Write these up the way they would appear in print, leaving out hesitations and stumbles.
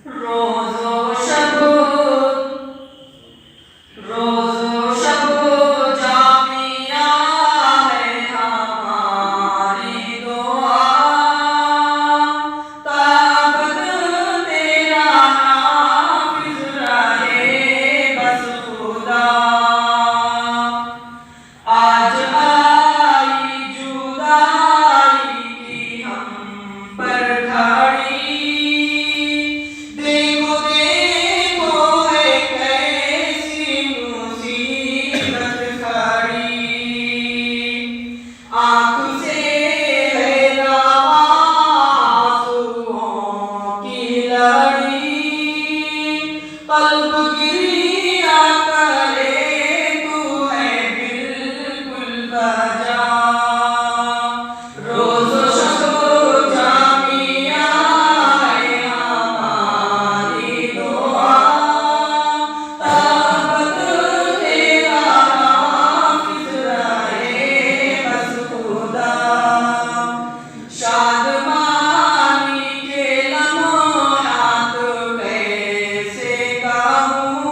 रोज़ो शब जामिया है हमारी दुआ, ताबत तेरा हाफिज़ रहे बस खुदा। आज आई जुदाई की हम पर घड़ी, देखो देखो है कैसी मुसीबत खड़ी। आँख से है रवा आँसुओं की लड़ी, कल्ब गिरिया करे तू है बिल्कुल बजा। रोज़ो शब जामिया है हमारी दुआ, ताबत तेरा हाफिज़ रहे बस खुदा। शादमानी के लम्हात कैसे कहूँ,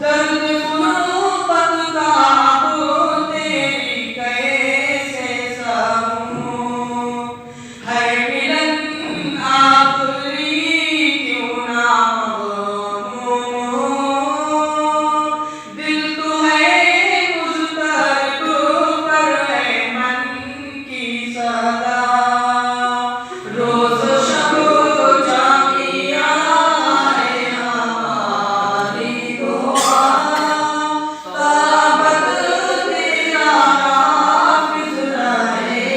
दर्द ग़ुर्बत का अब तेरी कैसे सहूँ। है मिलन आखिरी क्यों ना मग़मूम हो, दिल तो है मुज़्तरब पर है मन की सदा। रोज़ो शब जामिया है हमारी दुआ, ताबत तेरा हाफिज़ रहे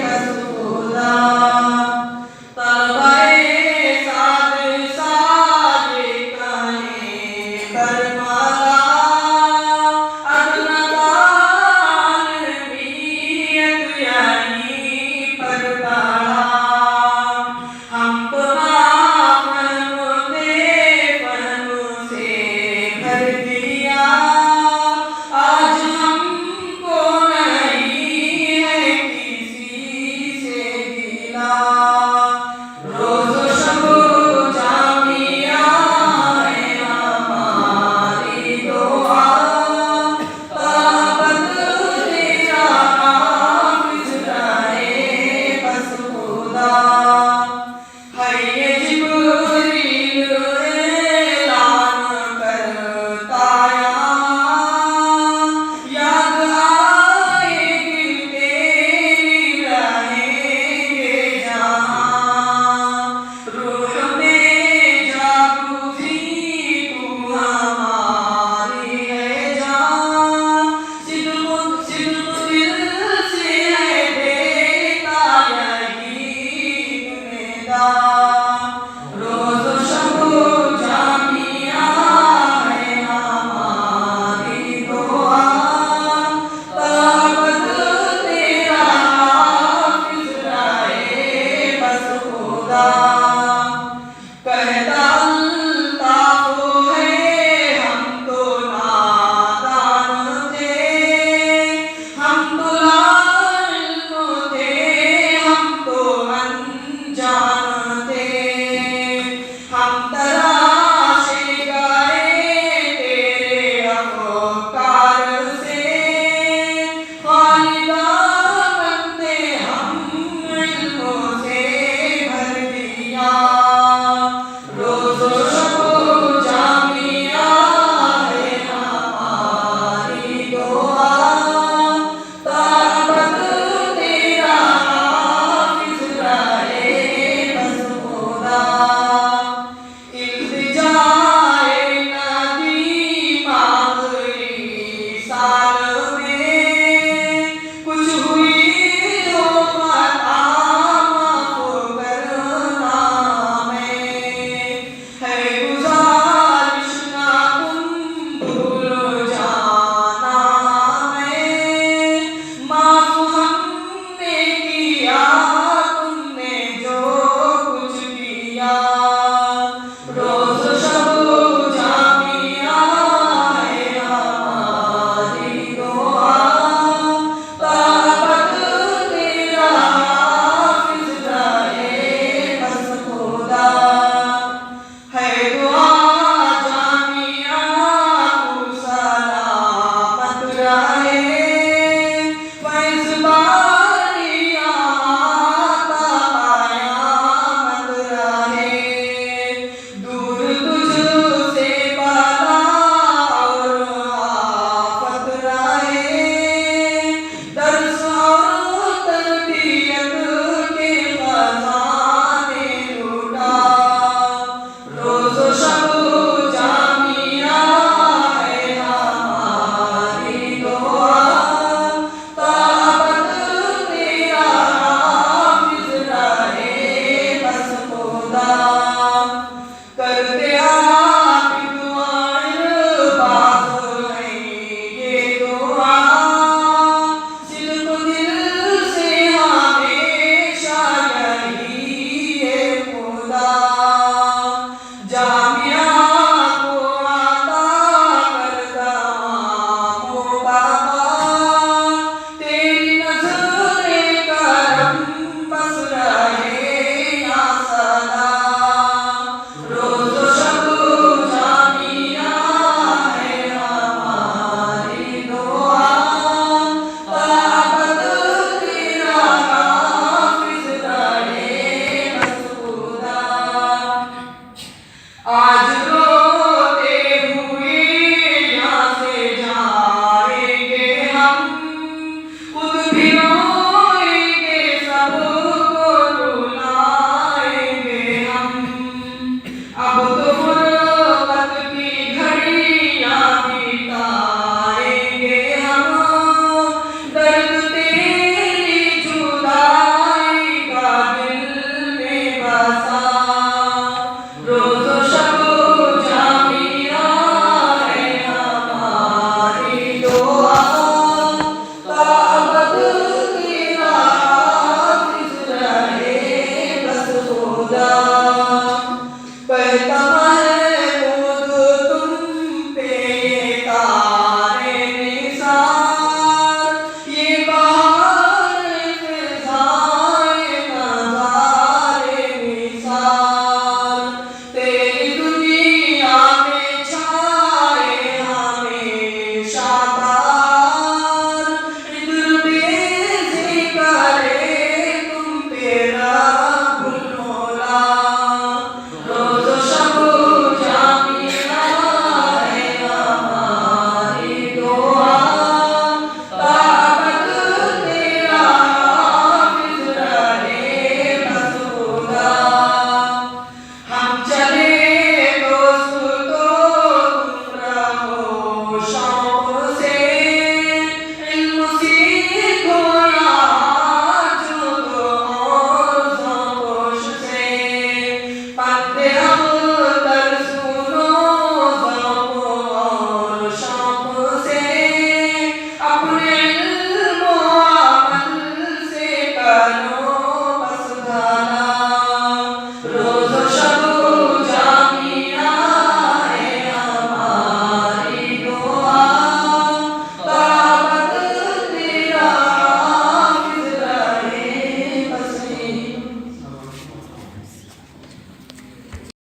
बस खुदा। तलवाए साद साजे कहें करबला, अदना तालबियत यहीं पर पढ़ा। हम तो नाफ़हम से भर दिया, आज हमको नहीं है किसी से गिला। रोज़ो शब जामिया है हमारी दुआ, ताबत तेरा हाफिज़ रहे बस खुदा। है ये जिब्रील ऐलान करता याद आएगी तेरी रहेंगे जहाँ। रूह में जागूज़ी तू हमारी है जान, सिद्क़ दिल से है देता यही निदान। रोज़ो शब जामिया है हमारी दुआ, ताबत तेरा हाफिज़ रहे बस खुदा। कहता अल्ताफ़ है हम तो नादान थे, हम तो लाइल्म थे, हम तो अनजान थे। हम तराशे गए तेरे अफ़कार से, ख़ालिदा बंदे हम इल्म से भर दिया। रोज़ो शब जामिया है हमारी दुआ, ताबत तेरा हाफिज़ रहे बस खुदा। इल्तिजाए नबी आखिरी साल में, कुछ हुई हो ख़ता माफ़ करना खुदा करते आप दुआएं बात है ये दुआ सिर्फ दिल से हमेशा यही है खुदा जामिया को आता करता हो बाबा तेरी नज़रे करम बस रहे या सदा रोज़ शब जामिया है हमारी दुआ ताबत तेरा हाफिज़ रहे बस खुदा आज रोते हुए यहाँ से जाएंगे हम खुद भी रोएंगे सबको रुलाएंगे हम अब तो फुर्सत की घड़ियाँ बिताएंगे हम दर्द तेरी जुदाई का दिल में बसा रोज़ शब जामिया है हमारी दुआ ताबत तेरा हाफिज़ रहे बस खुदा।